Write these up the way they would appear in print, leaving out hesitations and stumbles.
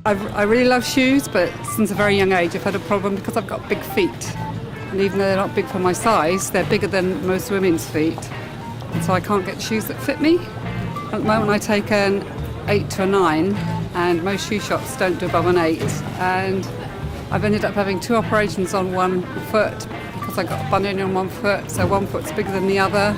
I really love shoes, but since a very young age I've had a problem because I've got big feet. And even though they're not big for my size, they're bigger than most women's feet. And so I can't get shoes that fit me. At the moment I take an 8 to a 9, and most shoe shops don't do above an 8. And I've ended up having 2 operations on one foot because I got a bunion on one foot, so one foot's bigger than the other.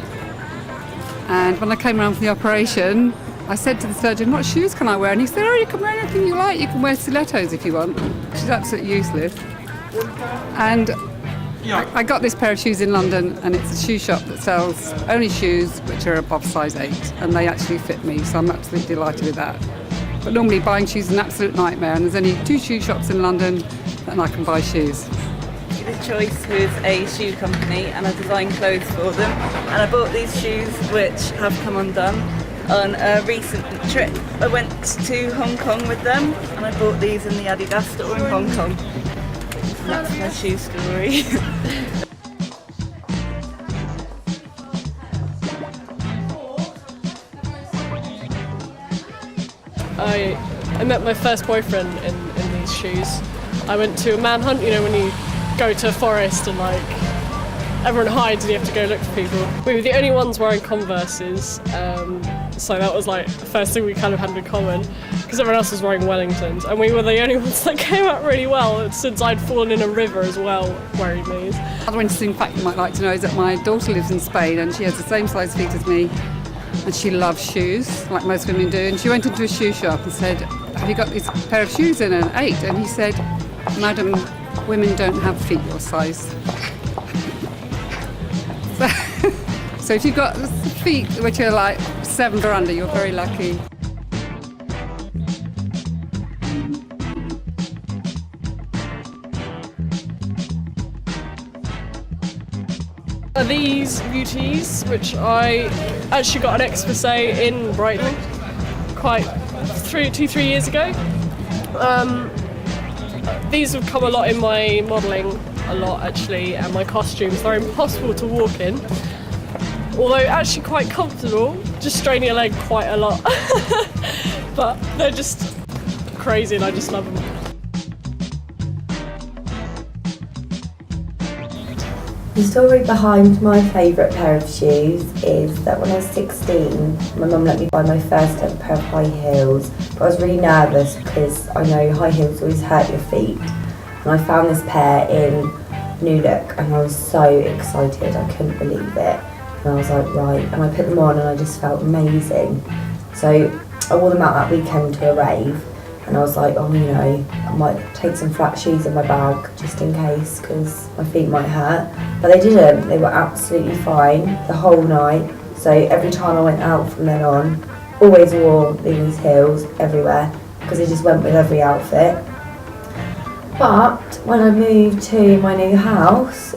And when I came around for the operation, I said to the surgeon, what shoes can I wear? And he said, oh, you can wear anything you like. You can wear stilettos if you want, which is absolutely useless. And I got this pair of shoes in London, and it's a shoe shop that sells only shoes which are above size 8, and they actually fit me, so I'm absolutely delighted with that. But normally buying shoes is an absolute nightmare, and there's only 2 shoe shops in London and I can buy shoes. The choice with a shoe company, and I design clothes for them, and I bought these shoes which have come undone on a recent trip. I went to Hong Kong with them, and I bought these in the Adidas store in Hong Kong. That's my shoe story. I met my first boyfriend in these shoes. I went to a manhunt, you know, when you go to a forest and like everyone hides and you have to go look for people. We were the only ones wearing Converses, so that was like the first thing we kind of had in common, because everyone else was wearing Wellingtons, and we were the only ones that came out really well, since I'd fallen in a river as well wearing these. Another interesting fact you might like to know is that my daughter lives in Spain, and she has the same size feet as me, and she loves shoes, like most women do, and she went into a shoe shop and said, have you got this pair of shoes in an 8? And he said, madam, women don't have feet your size. So if you've got feet which are like 7 or under, you're very lucky. Are these UTs, which I actually got an expose in Brighton quite 2-3 years ago. These have come a lot in my modelling, a lot actually, and my costumes. They're impossible to walk in, although actually quite comfortable, just strain your leg quite a lot. But they're just crazy and I just love them. The story behind my favourite pair of shoes is that when I was 16, my mum let me buy my first ever pair of high heels, but I was really nervous because I know high heels always hurt your feet. And I found this pair in New Look and I was so excited, I couldn't believe it. And I was like, right, and I put them on and I just felt amazing. So I wore them out that weekend to a rave, and I was like, oh, you know, I might take some flat shoes in my bag just in case, because my feet might hurt. But they didn't, they were absolutely fine the whole night. So every time I went out from then on, always wore these heels everywhere, because they just went with every outfit. But when I moved to my new house,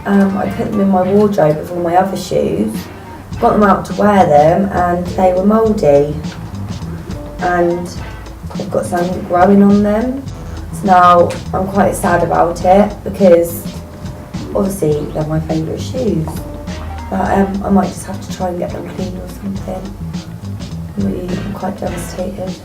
I put them in my wardrobe with all my other shoes, got them out to wear them, and they were mouldy. And I've got some growing on them. So now I'm quite sad about it because obviously they're my favourite shoes. But I might just have to try and get them clean or something. I'm quite devastated.